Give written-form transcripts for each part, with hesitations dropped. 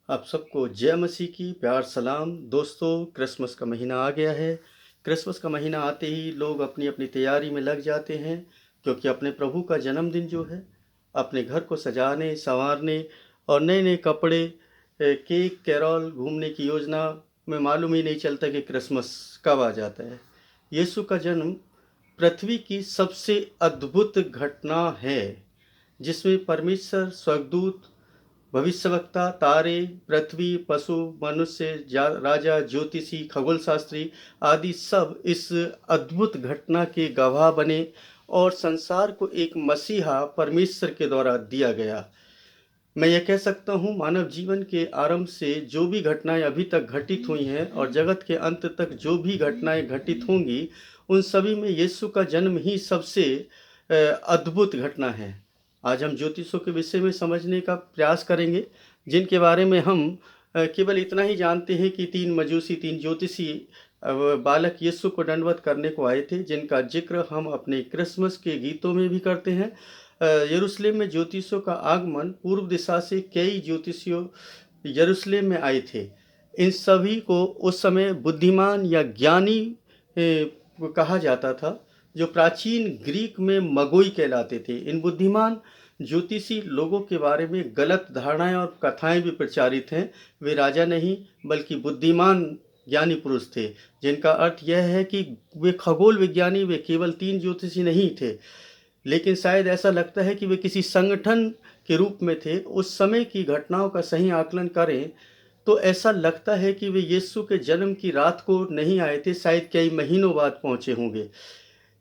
आप सबको जय मसीह की प्यार सलाम। दोस्तों, क्रिसमस का महीना आ गया है। क्रिसमस का महीना आते ही लोग अपनी अपनी तैयारी में लग जाते हैं, क्योंकि अपने प्रभु का जन्मदिन जो है, अपने घर को सजाने संवारने और नए नए कपड़े, केक, कैरल, घूमने की योजना में मालूम ही नहीं चलता कि क्रिसमस कब आ जाता है। यीशु का जन्म पृथ्वी की सबसे अद्भुत घटना है, जिसमें परमेश्वर, स्वर्गदूत, भविष्यवक्ता, तारे, पृथ्वी, पशु, मनुष्य, राजा, ज्योतिषी, खगोल शास्त्री आदि सब इस अद्भुत घटना के गवाह बने और संसार को एक मसीहा परमेश्वर के द्वारा दिया गया। मैं यह कह सकता हूँ, मानव जीवन के आरंभ से जो भी घटनाएं अभी तक घटित हुई हैं और जगत के अंत तक जो भी घटनाएं घटित होंगी, उन सभी में यीशु का जन्म ही सबसे अद्भुत घटना है। आज हम ज्योतिषों के विषय में समझने का प्रयास करेंगे, जिनके बारे में हम केवल इतना ही जानते हैं कि तीन ज्योतिषी बालक यीशु को दंडवत करने को आए थे, जिनका जिक्र हम अपने क्रिसमस के गीतों में भी करते हैं। यरूशलेम में ज्योतिषियों का आगमन, पूर्व दिशा से कई ज्योतिषियों यरूशलेम में आए थे। इन सभी को उस समय बुद्धिमान या ज्ञानी कहा जाता था, जो प्राचीन ग्रीक में मगोई कहलाते थे। इन बुद्धिमान ज्योतिषी लोगों के बारे में गलत धारणाएं और कथाएं भी प्रचारित हैं। वे राजा नहीं बल्कि बुद्धिमान ज्ञानी पुरुष थे, जिनका अर्थ यह है कि वे खगोल विज्ञानी, वे केवल तीन ज्योतिषी नहीं थे, लेकिन शायद ऐसा लगता है कि वे किसी संगठन के रूप में थे। उस समय की घटनाओं का सही आकलन करें तो ऐसा लगता है कि वे यीशु के जन्म की रात को नहीं आए थे, शायद कई महीनों बाद पहुंचे होंगे।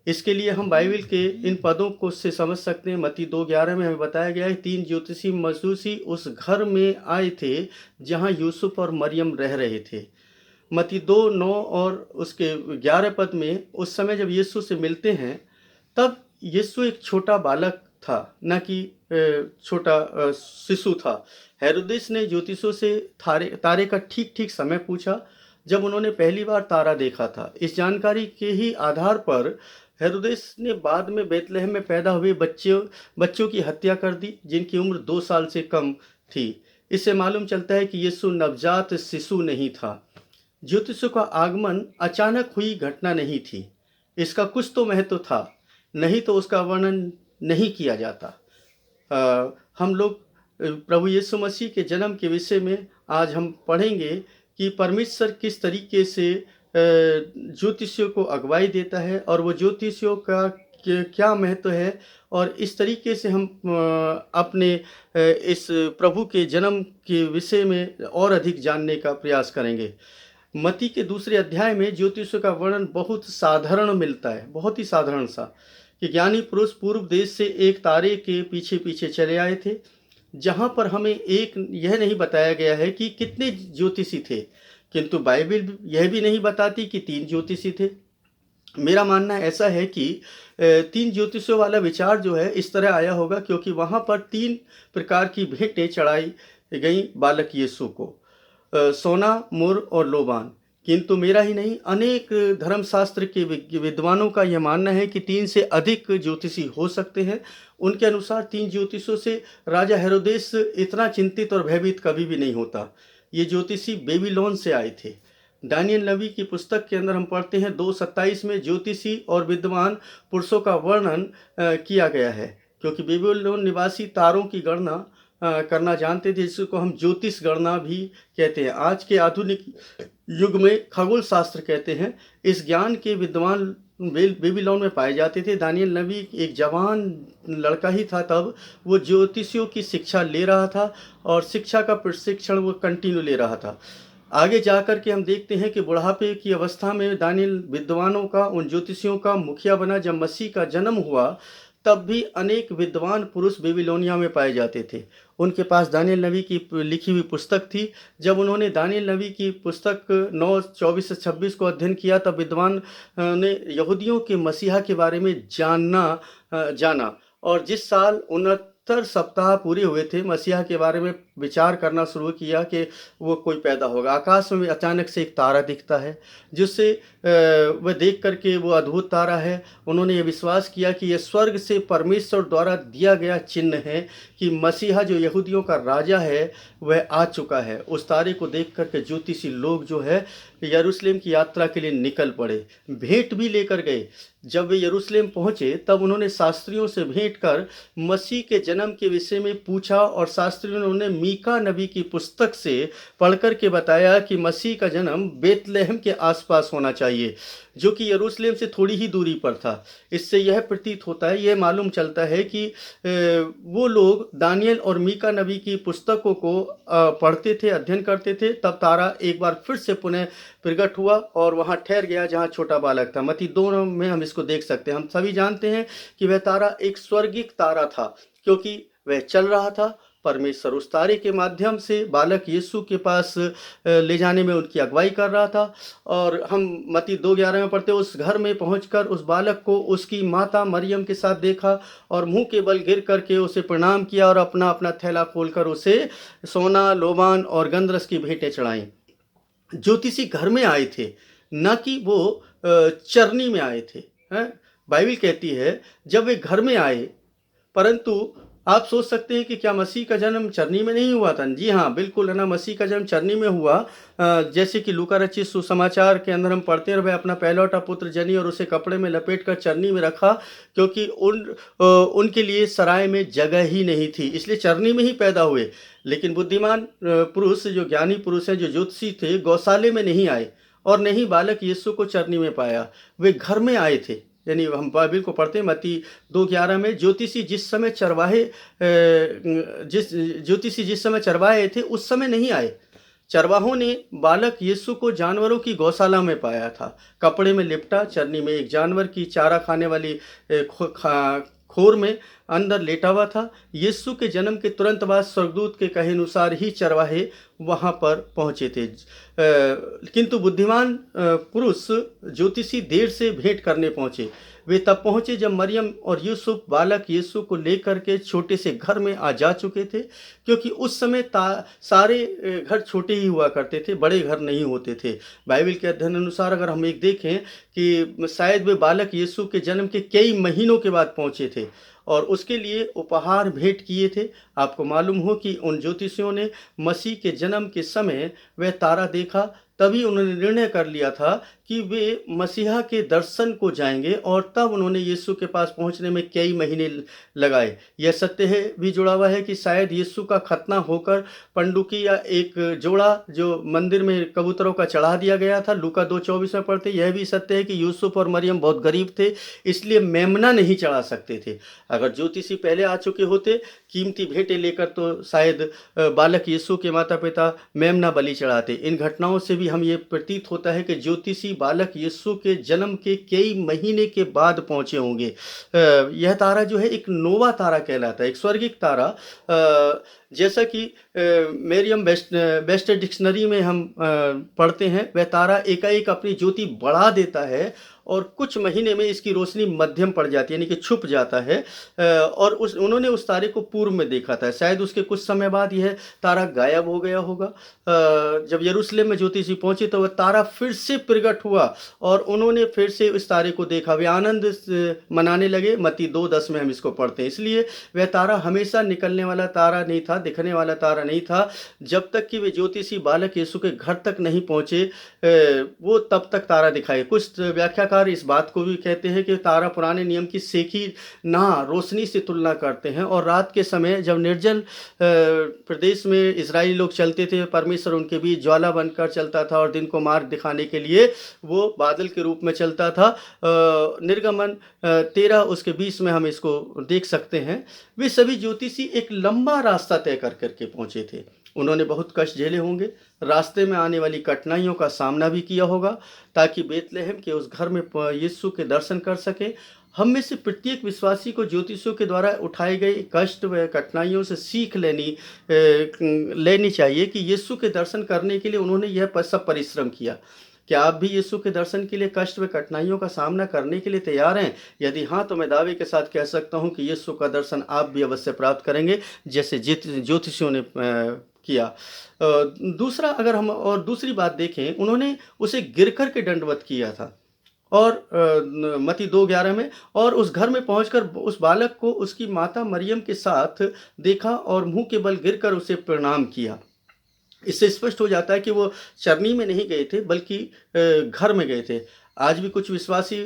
इसके लिए हम बाइबल के इन पदों को से समझ सकते हैं। मत्ती 2:11 में हमें बताया गया है, तीन ज्योतिषी मजूसी उस घर में आए थे जहां यूसुफ और मरियम रह रहे थे। मत्ती 2:9 और उसके 11 पद में उस समय जब यीशु से मिलते हैं, तब यीशु एक छोटा बालक था, न कि छोटा शिशु था। हेरोदेस ने ज्योतिषों से तारे का ठीक ठीक समय पूछा, जब उन्होंने पहली बार तारा देखा था। इस जानकारी के ही आधार पर हेरोदेस ने बाद में बेतलहम में पैदा हुए बच्चों की हत्या कर दी, जिनकी उम्र 2 साल से कम थी। इससे मालूम चलता है कि यीशु नवजात शिशु नहीं था। ज्योतिषों का आगमन अचानक हुई घटना नहीं थी। इसका कुछ तो महत्व था, नहीं तो उसका वर्णन नहीं किया जाता। हम लोग प्रभु यीशु मसीह के जन्म के विषय में आज हम पढ़ेंगे कि परमेश्वर किस तरीके से ज्योतिषियों को अगुवाई देता है और वो ज्योतिषियों का क्या महत्व है, और इस तरीके से हम अपने इस प्रभु के जन्म के विषय में और अधिक जानने का प्रयास करेंगे। मत्ती के दूसरे अध्याय में ज्योतिषियों का वर्णन बहुत साधारण मिलता है, बहुत ही साधारण सा, कि ज्ञानी पुरुष पूर्व देश से एक तारे के पीछे पीछे चले आए थे, जहां पर हमें एक यह नहीं बताया गया है कि कितने ज्योतिषी थे, किंतु बाइबल यह भी नहीं बताती कि 3 ज्योतिषी थे। मेरा मानना ऐसा है कि 3 ज्योतिषियों वाला विचार जो है इस तरह आया होगा, क्योंकि वहाँ पर 3 प्रकार की भेंटें चढ़ाई गई बालक यीशु को, सोना, मुर और लोबान। किंतु मेरा ही नहीं, अनेक धर्मशास्त्र के विद्वानों का यह मानना है कि 3 से अधिक ज्योतिषी हो सकते हैं। उनके अनुसार 3 ज्योतिषों से राजा हेरोदेस इतना चिंतित और भयभीत कभी भी नहीं होता। ये ज्योतिषी बेबीलोन से आए थे। दानियल नबी की पुस्तक के अंदर हम पढ़ते हैं 2:27 में ज्योतिषी और विद्वान पुरुषों का वर्णन किया गया है, क्योंकि बेबीलोन निवासी तारों की गणना करना जानते थे, जिसको हम ज्योतिष गणना भी कहते हैं। आज के आधुनिक युग में खगोल शास्त्र कहते हैं। इस ज्ञान के विद्वान बेबीलोन में पाए जाते थे। दानियल नबी एक जवान लड़का ही था तब, वो ज्योतिषियों की शिक्षा ले रहा था और शिक्षा का प्रशिक्षण वो कंटिन्यू ले रहा था। आगे जाकर के हम देखते हैं कि बुढ़ापे की अवस्था में दानियल विद्वानों का, उन ज्योतिषियों का मुखिया बना। जब मसीह का जन्म हुआ तब भी अनेक विद्वान पुरुष बेबीलोनिया में पाए जाते थे। उनके पास दानियल नबी की लिखी हुई पुस्तक थी। जब उन्होंने दानियल नबी की पुस्तक 9:24 से 26 को अध्ययन किया, तब विद्वान ने यहूदियों के मसीहा के बारे में जाना, और जिस साल 70 सप्ताह पूरे हुए थे, मसीहा के बारे में विचार करना शुरू किया कि वो कोई पैदा होगा। आकाश में अचानक से एक तारा दिखता है, जिससे वह देख करके वो अद्भुत तारा है। उन्होंने ये विश्वास किया कि यह स्वर्ग से परमेश्वर द्वारा दिया गया चिन्ह है कि मसीहा जो यहूदियों का राजा है वह आ चुका है। उस तारे को देख करके ज्योतिषी लोग जो है यरूशलेम की यात्रा के लिए निकल पड़े, भेंट भी लेकर गए। जब वे यरूशलेम पहुँचे तब उन्होंने शास्त्रियों से भेंट कर मसीह के जन्म के विषय में पूछा, और शास्त्रियों ने उन्हें मीका नबी की पुस्तक से पढ़ कर के बताया कि मसीह का जन्म बेतलेहम के आसपास होना चाहिए, जो कि यरूशलेम से थोड़ी ही दूरी पर था। इससे यह प्रतीत होता है, यह मालूम चलता है कि वो लोग दानियल और मीका नबी की पुस्तकों को पढ़ते थे, अध्ययन करते थे। तब तारा एक बार फिर से पुनः प्रकट हुआ और वहाँ ठहर गया जहाँ छोटा बालक था। मत्ती 2 में हम इसको देख सकते हैं। हम सभी जानते हैं कि वह तारा एक स्वर्गिक तारा था, क्योंकि वह चल रहा था। परमेश्वर उस तारे के माध्यम से बालक यीशु के पास ले जाने में उनकी अगुवाई कर रहा था। और हम मत्ती 2:11 में पढ़ते, उस घर में पहुंचकर उस बालक को उसकी माता मरियम के साथ देखा और मुंह के बल गिर करके उसे प्रणाम किया और अपना अपना थैला खोलकर उसे सोना, लोबान और गंधरस की भेंटें चढ़ाईं। ज्योतिषी घर में आए थे, न कि वो चरनी में आए थे। बाइबल कहती है जब वे घर में आए, परंतु आप सोच सकते हैं कि क्या मसीह का जन्म चरनी में नहीं हुआ था? जी हाँ, बिल्कुल है ना, मसीह का जन्म चरनी में हुआ। जैसे कि लूका रचित सुसमाचार के अंदर हम पढ़ते हैं, वह अपना पहलौठा पुत्र जनी और उसे कपड़े में लपेट कर चरनी में रखा, क्योंकि उनके लिए सराय में जगह ही नहीं थी, इसलिए चरनी में ही पैदा हुए। लेकिन बुद्धिमान पुरुष, जो ज्ञानी पुरुष हैं, जो ज्योतिषी थे, गौशाले में नहीं आए और नहीं बालक यीशु को चरनी में पाया, वे घर में आए थे। यानी हम बाइबल को पढ़ते हैं मत्ती 2:11 में, ज्योतिषी जिस समय चरवाहे थे उस समय नहीं आए। चरवाहों ने बालक यीशु को जानवरों की गौशाला में पाया था, कपड़े में लिपटा, चरनी में एक जानवर की चारा खाने वाली खोर में अंदर लेटा हुआ था। यीशु के जन्म के तुरंत बाद स्वर्गदूत के कहे अनुसार ही चरवाहे वहां पर पहुंचे थे। किंतु बुद्धिमान पुरुष ज्योतिषी देर से भेंट करने पहुंचे। वे तब पहुंचे जब मरियम और यूसुफ बालक यीशु को लेकर के छोटे से घर में आ जा चुके थे, क्योंकि उस समय सारे घर छोटे ही हुआ करते थे, बड़े घर नहीं होते थे। बाइबल के अध्ययन अनुसार अगर हम एक देखें कि शायद वे बालक यीशु के जन्म के कई महीनों के बाद पहुंचे थे और उसके लिए उपहार भेंट किए थे। आपको मालूम हो कि उन ज्योतिषियों ने मसीह के जन्म के समय वह तारा देखा, तभी उन्होंने निर्णय कर लिया था कि वे मसीहा के दर्शन को जाएंगे, और तब उन्होंने यीशु के पास पहुंचने में कई महीने लगाए। यह सत्य है भी जुड़ा हुआ है कि शायद यीशु का खतना होकर पंडुकी या एक जोड़ा जो मंदिर में कबूतरों का चढ़ा दिया गया था, लूका 2:24 में पढ़ते। यह भी सत्य है कि यूसुफ और मरियम बहुत गरीब थे, इसलिए मेमना नहीं चढ़ा सकते थे। अगर ज्योतिषी पहले आ चुके होते कीमती भेंटें लेकर, तो शायद बालक यीशु के माता पिता मेमना बलि चढ़ाते। इन घटनाओं से भी हम ये प्रतीत होता है कि ज्योतिषी बालक यीशु के जन्म के कई महीने के बाद पहुंचे होंगे। यह तारा जो है एक नोवा तारा कहलाता है, एक स्वर्गिक तारा। जैसा कि मेरियम बेस्ट डिक्शनरी में हम पढ़ते हैं, वह तारा एकाएक अपनी ज्योति बढ़ा देता है और कुछ महीने में इसकी रोशनी मध्यम पड़ जाती है, यानी कि छुप जाता है। और उन्होंने उस तारे को पूर्व में देखा था। शायद उसके कुछ समय बाद यह तारा गायब हो गया होगा। जब यरूशलेम में ज्योतिषी पहुंचे तो वह तारा फिर से प्रकट हुआ और उन्होंने फिर से इस तारे को देखा। वे आनंद मनाने लगे। मत्ती 2:10 में हम इसको पढ़ते हैं। इसलिए वह तारा हमेशा निकलने वाला तारा नहीं था, दिखने वाला तारा नहीं था। जब तक कि वे ज्योतिषी बालक यीशु के घर तक नहीं पहुंचे, वो तब तक तारा दिखाए। कुछ व्याख्याकार इस बात को भी कहते हैं कि तारा पुराने नियम की सेकी ना रोशनी से तुलना करते हैं, और रात के समय जब निर्जल प्रदेश में इजरायली लोग चलते थे, परमेश्वर उनके बीच ज्वाला बनकर चलता था और दिन को मार्ग दिखाने के लिए वो बादल के रूप में चलता था। निर्गमन 13 उसके 20 में हम इसको देख सकते हैं। वे सभी ज्योतिषी एक लंबा रास्ता तय कर करके पहुंचे थे। उन्होंने बहुत कष्ट झेले होंगे, रास्ते में आने वाली कठिनाइयों का सामना भी किया होगा, ताकि बेतलेहम के उस घर में यीशु के दर्शन कर सके। हम में से प्रत्येक विश्वासी को ज्योतिषियों के द्वारा उठाए गए कष्ट व कठिनाइयों से सीख लेनी चाहिए कि यीशु के दर्शन करने के लिए उन्होंने यह सब परिश्रम किया। क्या आप भी यीशु के दर्शन के लिए कष्ट व कठिनाइयों का सामना करने के लिए तैयार हैं? यदि हाँ, तो मैं दावे के साथ कह सकता हूँ कि यीशु का दर्शन आप भी अवश्य प्राप्त करेंगे, जैसे ज्योतिषियों ने किया। दूसरा, अगर हम और दूसरी बात देखें, उन्होंने उसे गिर कर के दंडवत किया था। और मत्ती 2:11 में, और उस घर में पहुंचकर उस बालक को उसकी माता मरियम के साथ देखा और मुंह के बल गिरकर उसे प्रणाम किया। इससे स्पष्ट हो जाता है कि वो चरनी में नहीं गए थे, बल्कि घर में गए थे। आज भी कुछ विश्वासी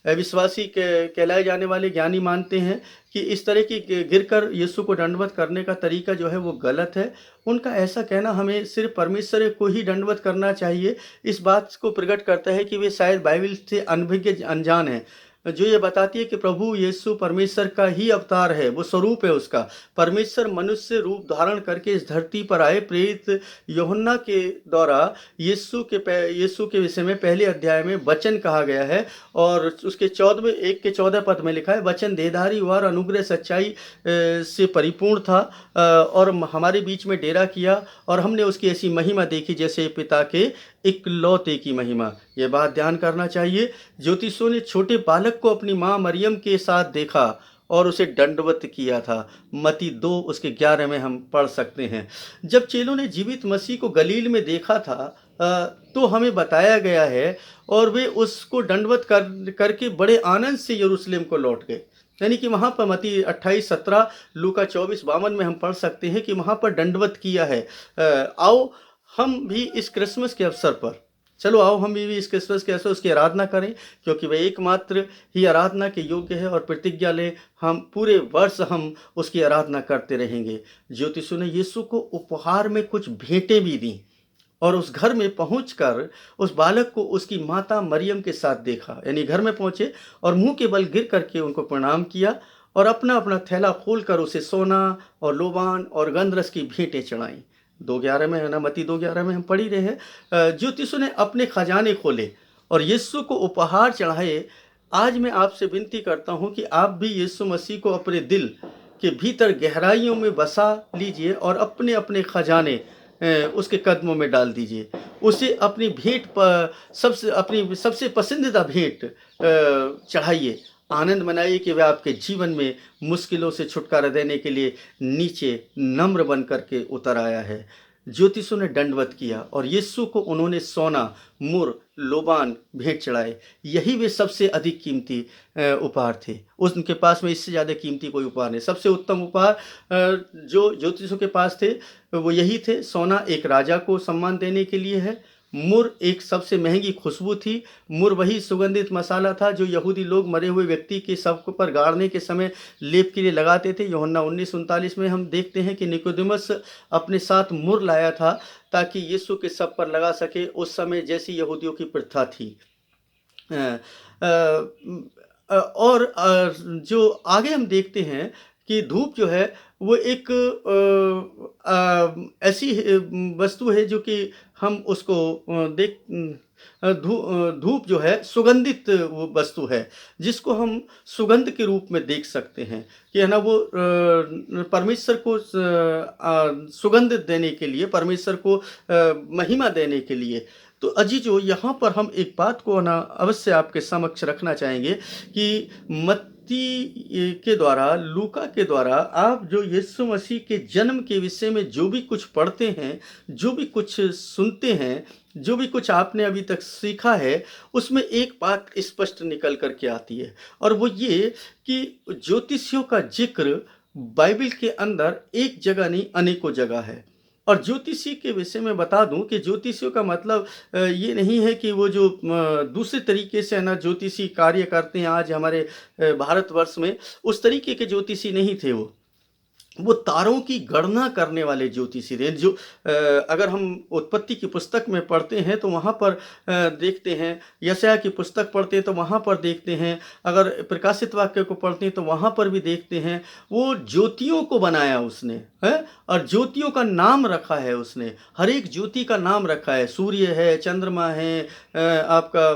अविश्वासी कहलाए जाने वाले ज्ञानी मानते हैं कि इस तरह की गिरकर यीशु को दंडवत करने का तरीका जो है वो गलत है। उनका ऐसा कहना हमें सिर्फ परमेश्वर को ही दंडवत करना चाहिए, इस बात को प्रकट करता है कि वे शायद बाइबल से अनभिज्ञ अनजान हैं, जो ये बताती है कि प्रभु यीशु परमेश्वर का ही अवतार है, वो स्वरूप है उसका। परमेश्वर मनुष्य रूप धारण करके इस धरती पर आए। प्रेरित यूहन्ना के द्वारा यीशु के विषय में पहले अध्याय में वचन कहा गया है, और उसके 1 के 14 पद में लिखा है, वचन देहधारी हुआ और अनुग्रह सच्चाई से परिपूर्ण था, और हमारे बीच में डेरा किया, और हमने उसकी ऐसी महिमा देखी जैसे पिता के इकलौते की महिमा। ये बात ध्यान करना चाहिए। ज्योतिषियों ने छोटे बालक को अपनी माँ मरियम के साथ देखा और उसे दंडवत किया था। मत्ती 2 उसके 11 में हम पढ़ सकते हैं। जब चेलों ने जीवित मसीह को गलील में देखा था, तो हमें बताया गया है, और वे उसको दंडवत करके बड़े आनंद से यरूशलेम को लौट गए। यानी कि वहाँ पर मत्ती 28:17, लूका 24:52 में हम पढ़ सकते हैं कि वहाँ पर दंडवत किया है। आओ हम भी इस क्रिसमस के अवसर पर, चलो आओ हम भी इस क्रिसमस के अवसर उसकी आराधना करें, क्योंकि वह एकमात्र ही आराधना के योग्य है, और प्रतिज्ञा लें हम पूरे वर्ष हम उसकी आराधना करते रहेंगे। ज्योतिषियों ने यीशु को उपहार में कुछ भेंटें भी दी, और उस घर में पहुंचकर उस बालक को उसकी माता मरियम के साथ देखा। यानी घर में पहुंचे और मुंह के बल गिर करके उनको प्रणाम किया, और अपना अपना थैला खोलकर उसे सोना और लोबान और गंधरस की भेंटें चढ़ाई। 2:11 में है ना, मत्ती 2:11 में हम पढ़ ही रहे हैं। ज्योतिषियों ने अपने खजाने खोले और यीशु को उपहार चढ़ाए। आज मैं आपसे विनती करता हूं कि आप भी यीशु मसीह को अपने दिल के भीतर गहराइयों में बसा लीजिए, और अपने अपने खजाने उसके कदमों में डाल दीजिए। उसे अपनी भेंट पर अपनी सबसे पसंदीदा भेंट चढ़ाइए। आनंद मनाइए कि वह आपके जीवन में मुश्किलों से छुटकारा देने के लिए नीचे नम्र बन करके उतर आया है। ज्योतिषियों ने दंडवत किया और यीशु को उन्होंने सोना, मुर, लोबान भेंट चढ़ाए। यही वे सबसे अधिक कीमती उपहार थे। उनके पास में इससे ज़्यादा कीमती कोई उपहार नहीं। सबसे उत्तम उपहार जो ज्योतिषियों के पास थे वो यही थे। सोना एक राजा को सम्मान देने के लिए है। मुर एक सबसे महंगी खुशबू थी। मुर वही सुगंधित मसाला था जो यहूदी लोग मरे हुए व्यक्ति के शव पर गाड़ने के समय लेप के लिए लगाते थे। यूहन्ना 19:39 में हम देखते हैं कि निकोदेमस अपने साथ मुर लाया था ताकि यीशु के शव पर लगा सके। उस समय जैसी यहूदियों की प्रथा थी। और जो आगे हम देखते हैं कि धूप जो है वो एक ऐसी वस्तु है जो कि हम उसको धूप जो है सुगंधित वो वस्तु है जिसको हम सुगंध के रूप में देख सकते हैं कि है ना, वो परमेश्वर को सुगंध देने के लिए, परमेश्वर को महिमा देने के लिए। तो अजीजों, यहाँ पर हम एक बात को ना अवश्य आपके समक्ष रखना चाहेंगे कि मत्ती के द्वारा, लूका के द्वारा आप जो यीशु मसीह के जन्म के विषय में जो भी कुछ पढ़ते हैं, जो भी कुछ सुनते हैं, जो भी कुछ आपने अभी तक सीखा है, उसमें एक बात स्पष्ट निकल कर के आती है, और वो ये कि ज्योतिषियों का जिक्र बाइबल के अंदर एक जगह नहीं, अनेकों जगह है। और ज्योतिषी के विषय में बता दूं कि ज्योतिषियों का मतलब ये नहीं है कि वो जो दूसरे तरीके से है ना ज्योतिषी कार्य करते हैं आज हमारे भारतवर्ष में, उस तरीके के ज्योतिषी नहीं थे। वो तारों की गणना करने वाले ज्योतिषी थे। जो अगर हम उत्पत्ति की पुस्तक में पढ़ते हैं तो वहाँ पर देखते हैं, यशायाह की पुस्तक पढ़ते हैं तो वहाँ पर देखते हैं, अगर प्रकाशित वाक्य को पढ़ते हैं तो वहाँ पर भी देखते हैं। वो ज्योतियों को बनाया उसने है, और ज्योतियों का नाम रखा है उसने। हर एक ज्योति का नाम रखा है। सूर्य है, चंद्रमा है, आपका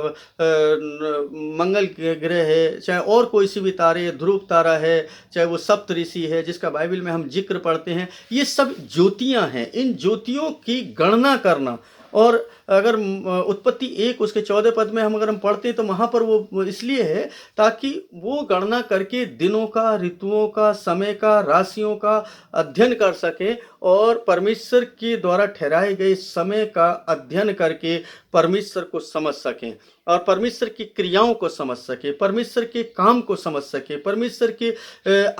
मंगल ग्रह है, चाहे और कोई सी भी तारे, ध्रुव तारा है, चाहे वो सप्तऋषि है जिसका बाइबल में हम जिक्र पढ़ते हैं। ये सब ज्योतियां हैं। इन ज्योतियों की गणना करना और अगर उत्पत्ति 1 उसके 14 पद में हम पढ़ते हैं तो वहाँ पर वो इसलिए है ताकि वो गणना करके दिनों का, ऋतुओं का, समय का, राशियों का अध्ययन कर सकें और परमेश्वर के द्वारा ठहराए गए समय का अध्ययन करके परमेश्वर को समझ सकें और परमेश्वर की क्रियाओं को समझ सके, परमेश्वर के काम को समझ सके, परमेश्वर के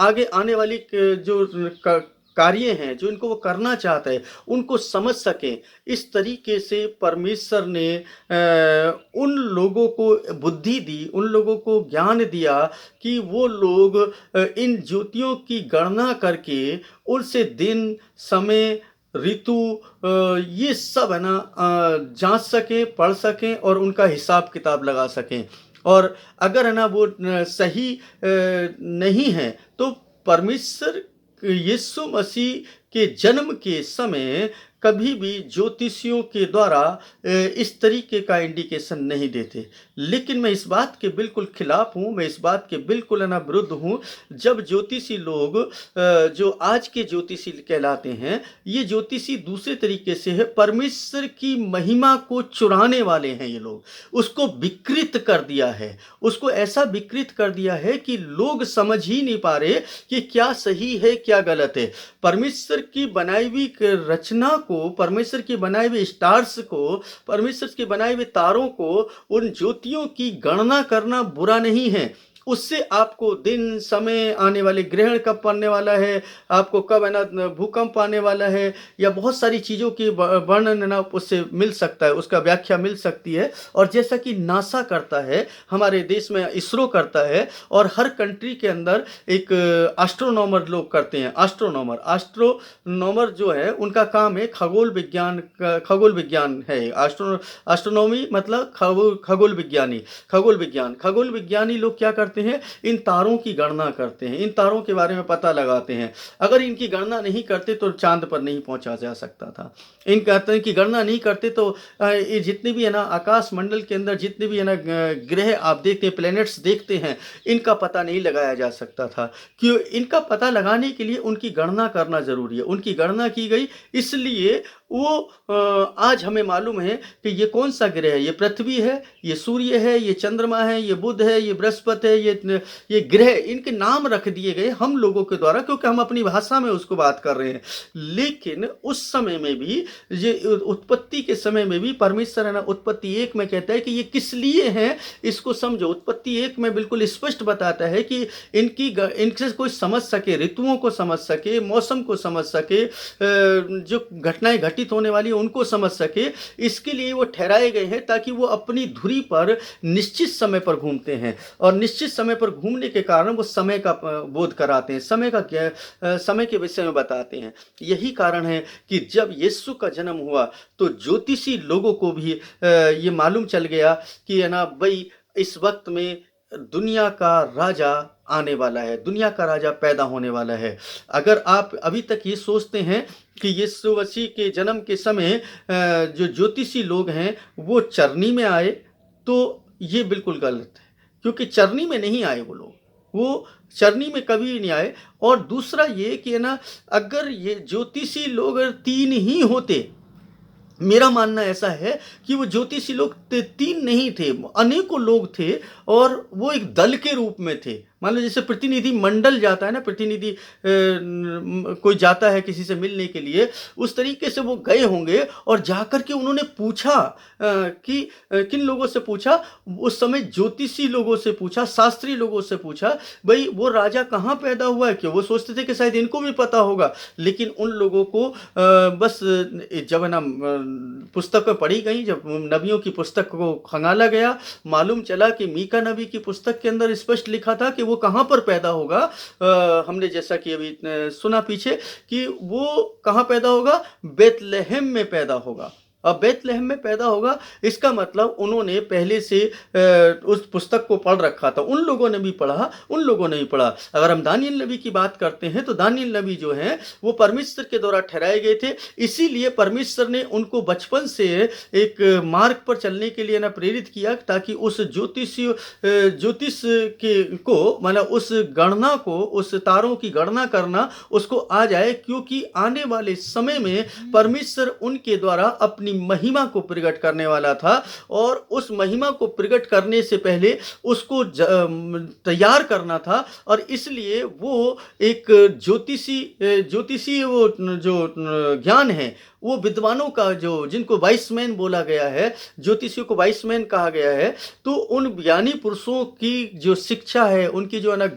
आगे आने वाली जो कार्य हैं जो इनको वो करना चाहता है उनको समझ सकें। इस तरीके से परमेश्वर ने उन लोगों को बुद्धि दी, उन लोगों को ज्ञान दिया कि वो लोग इन ज्योतियों की गणना करके उनसे दिन, समय, ऋतु ये सब है ना जांच सकें, पढ़ सकें और उनका हिसाब किताब लगा सकें। और अगर है ना वो सही नहीं है तो परमेश्वर यीशु मसीह के जन्म के समय कभी भी ज्योतिषियों के द्वारा इस तरीके का इंडिकेशन नहीं देते। लेकिन मैं इस बात के बिल्कुल खिलाफ हूँ, मैं इस बात के बिल्कुल ना विरुद्ध हूँ जब ज्योतिषी लोग जो आज के ज्योतिषी कहलाते हैं ये ज्योतिषी दूसरे तरीके से है, परमेश्वर की महिमा को चुराने वाले हैं। ये लोग उसको विकृत कर दिया है, उसको ऐसा विकृत कर दिया है कि लोग समझ ही नहीं पा रहे कि क्या सही है क्या गलत है। परमेश्वर की बनाई हुई रचना को, परमेश्वर की बनाए हुए स्टार्स को, परमेश्वर के बनाए हुए तारों को, उन ज्योतियों की गणना करना बुरा नहीं है। उससे आपको दिन, समय, आने वाले ग्रहण कब पड़ने वाला है, आपको कब है ना भूकंप आने वाला है या बहुत सारी चीज़ों की वर्णन ना उससे मिल सकता है, उसका व्याख्या मिल सकती है। और जैसा कि नासा करता है, हमारे देश में इसरो करता है और हर कंट्री के अंदर एक एस्ट्रोनॉमर लोग करते हैं। एस्ट्रोनॉमर जो है उनका काम है खगोल विज्ञान है। एस्ट्रोनॉमी मतलब खगोल विज्ञानी लोग क्या करते हैं, इन तारों की गणना करते हैं, इन तारों के बारे में पता लगाते हैं। अगर इनकी गणना नहीं करते तो चांद पर नहीं पहुंचा जा सकता था। इनकी गणना नहीं करते तो ये जितने भी है ना आकाश मंडल के अंदर जितने भी है ना ग्रह आप देखते हैं, प्लैनेट्स देखते हैं, इनका पता नहीं लगाया जा सकता था। क्यों? इनका पता लगाने के लिए उनकी गणना करना जरूरी है। उनकी गणना की गई, इसलिए वो आज हमें मालूम है कि ये कौन सा ग्रह है, ये पृथ्वी है, ये सूर्य है, ये चंद्रमा है, ये बुध है, ये बृहस्पति है, ये ग्रह, इनके नाम रख दिए गए हम लोगों के द्वारा क्योंकि हम अपनी भाषा में उसको बात कर रहे हैं। लेकिन उस समय में भी, ये उत्पत्ति के समय में भी परमेश्वर है ना उत्पत्ति 1 में कहता है कि ये किस लिए है, इसको समझो। उत्पत्ति 1 में बिल्कुल स्पष्ट बताता है कि इनसे कोई समझ सके, ऋतुओं को समझ सके, मौसम को समझ सके, जो घटनाएं घटित होने वाली उनको समझ सके। इसके लिए वो ठहराए गए हैं ताकि वो अपनी धुरी पर निश्चित समय पर घूमते हैं और निश्चित समय पर घूमने के कारण वो समय का बोध कराते हैं, समय के विषय में बताते हैं। यही कारण है कि जब यीशु का जन्म हुआ तो ज्योतिषी लोगों को भी ये मालूम चल गया कि है ना भाई इस वक्त में दुनिया का राजा आने वाला है, दुनिया का राजा पैदा होने वाला है। अगर आप अभी तक ये सोचते हैं कि यीशु मसीह के जन्म के समय जो ज्योतिषी लोग हैं वो चरनी में आए, तो ये बिल्कुल गलत है, क्योंकि चरनी में नहीं आए वो लोग, वो चरनी में कभी नहीं आए। और दूसरा ये कि है ना अगर ये ज्योतिषी लोग 3 ही होते, मेरा मानना ऐसा है कि वो ज्योतिषी लोग 3 नहीं थे, अनेकों लोग थे और वो एक दल के रूप में थे। मान लो जैसे प्रतिनिधि मंडल जाता है ना, प्रतिनिधि कोई जाता है किसी से मिलने के लिए, उस तरीके से वो गए होंगे और जाकर के उन्होंने पूछा कि किन लोगों से पूछा, उस समय ज्योतिषी लोगों से पूछा, शास्त्री लोगों से पूछा, भाई वो राजा कहाँ पैदा हुआ है। क्यों? वो सोचते थे कि शायद इनको भी पता होगा, लेकिन उन लोगों को बस जब है ना पुस्तक में पढ़ी गई, जब नबियों की पुस्तक को खंगाला गया, मालूम चला कि मीका नबी की पुस्तक के अंदर स्पष्ट लिखा था कि वो कहाँ पर पैदा होगा। हमने जैसा कि अभी सुना पीछे कि वो कहाँ पैदा होगा, बेतलेहम में पैदा होगा। अब बेतलेहम में पैदा होगा, इसका मतलब उन्होंने पहले से उस पुस्तक को पढ़ रखा था। उन लोगों ने भी पढ़ा, उन लोगों ने भी पढ़ा। अगर हम दानियल नबी की बात करते हैं तो दानियल नबी जो हैं वो परमेश्वर के द्वारा ठहराए गए थे, इसीलिए परमेश्वर ने उनको बचपन से एक मार्ग पर चलने के लिए ना प्रेरित किया ताकि उस ज्योतिष के को मतलब उस गणना को, उस तारों की गणना करना उसको आ जाए, क्योंकि आने वाले समय में परमेश्वर उनके द्वारा अपनी अपनी महिमा को प्रकट करने वाला था, और उस महिमा को प्रकट करने से पहले उसको तैयार करना था। और इसलिए वो एक ज्योतिषी वो जो ज्ञान है, वो विद्वानों का, जो जिनको वाइस मैन बोला गया है, ज्योतिषियों को वाइस मैन कहा गया है, तो उन ज्ञानी पुरुषों की जो शिक्षा है, उनकी जो है ना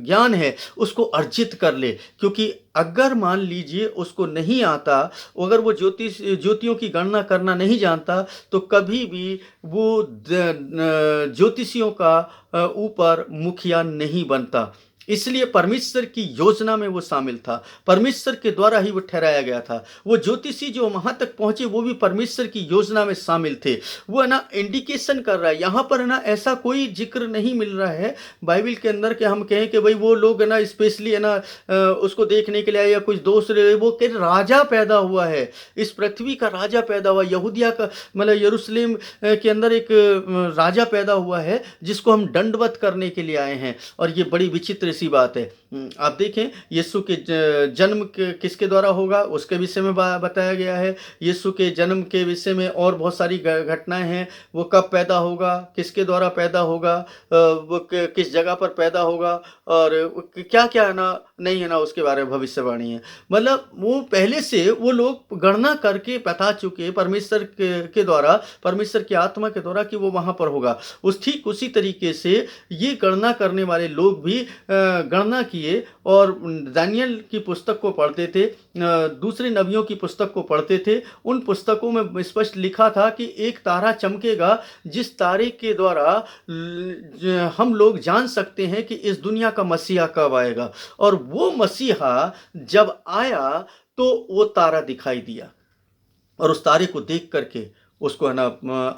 ज्ञान है, उसको अर्जित कर ले। क्योंकि अगर मान लीजिए उसको नहीं आता, अगर वो ज्योतियों की गणना करना नहीं जानता, तो कभी भी वो ज्योतिषियों का ऊपर मुखिया नहीं बनता। इसलिए परमेश्वर की योजना में वो शामिल था, परमेश्वर के द्वारा ही वो ठहराया गया था। वो ज्योतिषी जो वहां तक पहुंचे, वो भी परमेश्वर की योजना में शामिल थे। वो है ना इंडिकेशन कर रहा है यहाँ पर, है ना ऐसा कोई जिक्र नहीं मिल रहा है बाइबल के अंदर कि हम कहें कि भाई वो लोग है ना स्पेशली है ना उसको देखने के लिए आए या कुछ दोस्त रहे। वो कि राजा पैदा हुआ है, इस पृथ्वी का राजा पैदा हुआ, यहूदिया का मतलब यरूशलेम के अंदर एक राजा पैदा हुआ है, जिसको हम दंडवत करने के लिए आए हैं। और ये बड़ी विचित्र सी बात है। आप देखें, यीशु के जन्म किसके द्वारा होगा, उसके विषय में बताया गया है। यीशु के जन्म के विषय में और बहुत सारी घटनाएं हैं। वो कब पैदा होगा, किसके द्वारा पैदा होगा, वो किस जगह पर पैदा होगा, और क्या क्या है ना नहीं है ना, उसके बारे में भविष्यवाणी है। मतलब वो पहले से वो लोग गणना करके बता चुके परमेश्वर के द्वारा, परमेश्वर की आत्मा के द्वारा, कि वो वहां पर होगा। ठीक उसी तरीके से ये गणना करने वाले लोग भी गणना किए, और दानियल की पुस्तक को पढ़ते थे, दूसरे नबियों की पुस्तक को पढ़ते थे। उन पुस्तकों में स्पष्ट लिखा था कि एक तारा चमकेगा, जिस तारे के द्वारा हम लोग जान सकते हैं कि इस दुनिया का मसीहा कब आएगा। और वो मसीहा जब आया तो वो तारा दिखाई दिया, और उस तारे को देख करके उसको है ना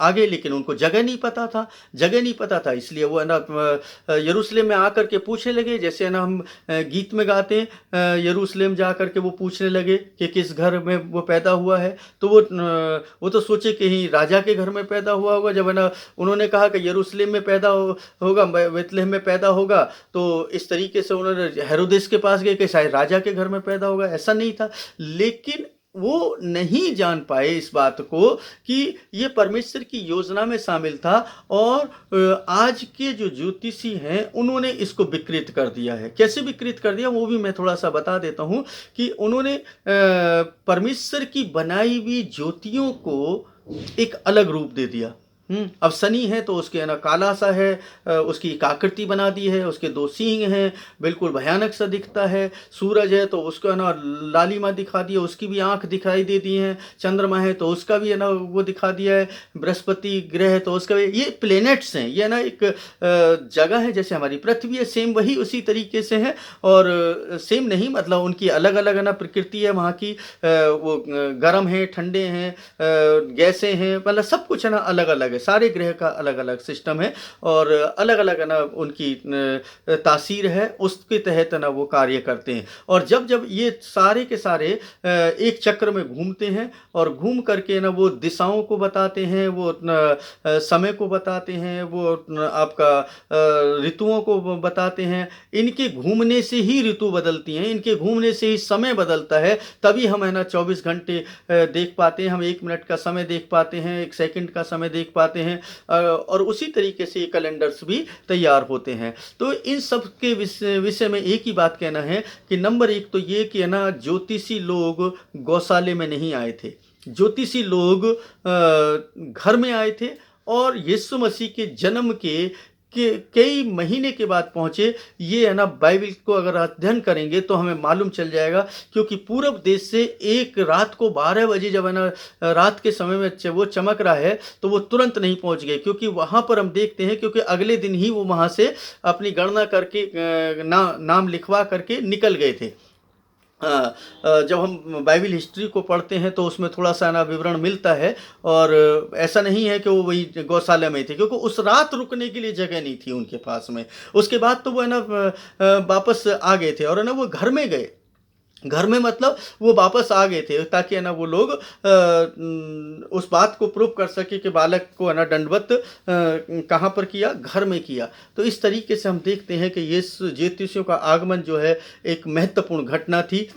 आगे, लेकिन उनको जगह नहीं पता था। इसलिए वो है ना यरूशलेम में आकर के पूछने लगे, जैसे है ना हम गीत में गाते हैं, यरूशलेम जा कर के वो पूछने लगे कि किस घर में वो पैदा हुआ है। तो वो तो सोचे कि ही राजा के घर में पैदा हुआ होगा। जब है ना उन्होंने कहा कि यरूशलेम में पैदा होगा, बेथलेहम में पैदा होगा, तो इस तरीके से उन्होंने हेरोदेस के पास गए कि शायद राजा के घर में पैदा होगा। ऐसा नहीं था, लेकिन वो नहीं जान पाए इस बात को कि ये परमेश्वर की योजना में शामिल था। और आज के जो ज्योतिषी हैं, उन्होंने इसको विकृत कर दिया है। कैसे विकृत कर दिया, वो भी मैं थोड़ा सा बता देता हूँ। कि उन्होंने परमेश्वर की बनाई हुई ज्योतियों को एक अलग रूप दे दिया। अब शनि है तो उसके है ना काला सा है, उसकी एक आकृति बना दी है, उसके दो सींग हैं, बिल्कुल भयानक सा दिखता है। सूरज है तो उसको है ना लालिमा दिखा दिया, उसकी भी आंख दिखाई दे दी है। चंद्रमा है तो उसका भी है ना वो दिखा दिया है। बृहस्पति ग्रह है तो उसका भी, ये प्लेनेट्स हैं, ये ना एक जगह है जैसे हमारी पृथ्वी है, सेम वही उसी तरीके से है। और सेम नहीं मतलब उनकी अलग अलग है ना प्रकृति है वहाँ की, वो गर्म है, ठंडे हैं, गैसें हैं, मतलब सब कुछ है ना अलग अलग है। सारे ग्रह का अलग अलग सिस्टम है, और अलग अलग ना उनकी तासीर है, उसके तहत ना वो कार्य करते हैं। और जब जब ये सारे के सारे एक चक्र में घूमते हैं, और घूम करके ना वो दिशाओं को बताते हैं, वो समय को बताते हैं, वो आपका ऋतुओं को बताते हैं। इनके घूमने से ही ऋतु बदलती हैं, इनके घूमने से ही समय बदलता है। तभी हम है ना 24 घंटे देख पाते हैं, हम 1 मिनट का समय देख पाते हैं, 1 सेकंड का समय देख पाते हैं। और उसी तरीके से ये कैलेंडर्स भी तैयार होते हैं। तो इन सब के विषय में एक ही बात कहना है कि नंबर 1 तो ये कि है ना ज्योतिषी लोग गौशाले में नहीं आए थे, ज्योतिषी लोग घर में आए थे, और यीशु मसीह के जन्म के कई महीने के बाद पहुंचे। ये है ना बाइबल को अगर अध्ययन करेंगे तो हमें मालूम चल जाएगा। क्योंकि पूरब देश से एक रात को 12 बजे जब है ना रात के समय में वो चमक रहा है, तो वो तुरंत नहीं पहुंच गए, क्योंकि वहां पर हम देखते हैं क्योंकि अगले दिन ही वो वहां से अपनी गणना करके नाम लिखवा करके निकल गए थे। जब हम बाइबल हिस्ट्री को पढ़ते हैं तो उसमें थोड़ा सा ना विवरण मिलता है, और ऐसा नहीं है कि वो वही गौशाला में थे, क्योंकि उस रात रुकने के लिए जगह नहीं थी उनके पास में। उसके बाद तो वो है ना वापस आ गए थे, और है ना वो घर में गए, घर में मतलब वो वापस आ गए थे, ताकि है ना वो लोग उस बात को प्रूव कर सके कि बालक को है ना दंडवत कहाँ पर किया, घर में किया। तो इस तरीके से हम देखते हैं कि ये ज्योतिषियों का आगमन जो है एक महत्वपूर्ण घटना थी।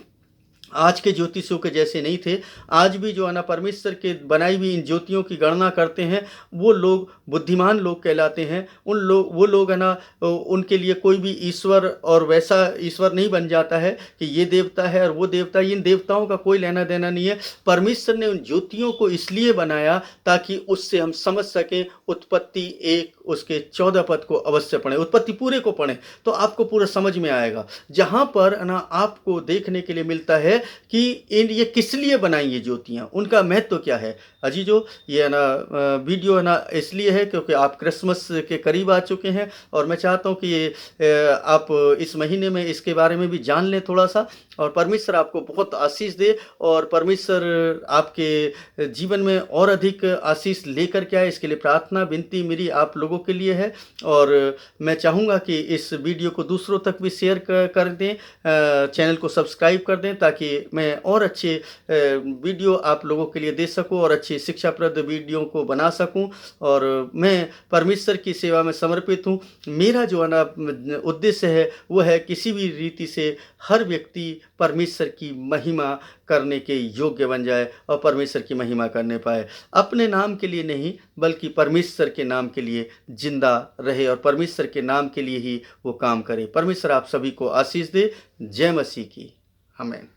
आज के ज्योतिषियों के जैसे नहीं थे। आज भी जो है ना परमेश्वर के बनाई हुई इन ज्योतियों की गणना करते हैं, वो लोग बुद्धिमान लोग कहलाते हैं। वो लोग है ना, उनके लिए कोई भी ईश्वर और वैसा ईश्वर नहीं बन जाता है कि ये देवता है और वो देवता है। इन देवताओं का कोई लेना देना नहीं है। परमेश्वर ने उन ज्योतियों को इसलिए बनाया ताकि उससे हम समझ सकें। उत्पत्ति 1 उसके 14 पद को अवश्य पढ़ें, उत्पत्ति पूरे को पढ़ें, तो आपको पूरा समझ में आएगा। जहाँ पर ना आपको देखने के लिए मिलता है कि ये किस लिए बनाई ये ज्योतियाँ, उनका महत्व क्या है। अजीजों, ये है ना वीडियो है ना इसलिए है क्योंकि आप क्रिसमस के करीब आ चुके हैं और मैं चाहता हूँ कि ये आप इस महीने में इसके बारे में भी जान लें थोड़ा सा, और परमेश्वर आपको बहुत आशीष दे और परमेश्वर आपके जीवन में और अधिक आशीष लेकर के आए। इसके लिए प्रार्थना विनती मेरी आप लोगों के लिए है, और मैं चाहूँगा कि इस वीडियो को दूसरों तक भी शेयर कर दें, चैनल को सब्सक्राइब कर दें, ताकि मैं और अच्छे वीडियो आप लोगों के लिए दे सकूं और अच्छी शिक्षाप्रद वीडियो को बना सकूं। और मैं परमेश्वर की सेवा में समर्पित हूं। मेरा जो है ना उद्देश्य है वो है किसी भी रीति से हर व्यक्ति परमेश्वर की महिमा करने के योग्य बन जाए और परमेश्वर की महिमा करने पाए। अपने नाम के लिए नहीं बल्कि परमेश्वर के नाम के लिए जिंदा रहे और परमेश्वर के नाम के लिए ही वो काम करे। परमेश्वर आप सभी को आशीष दे। जय मसीह की। आमीन।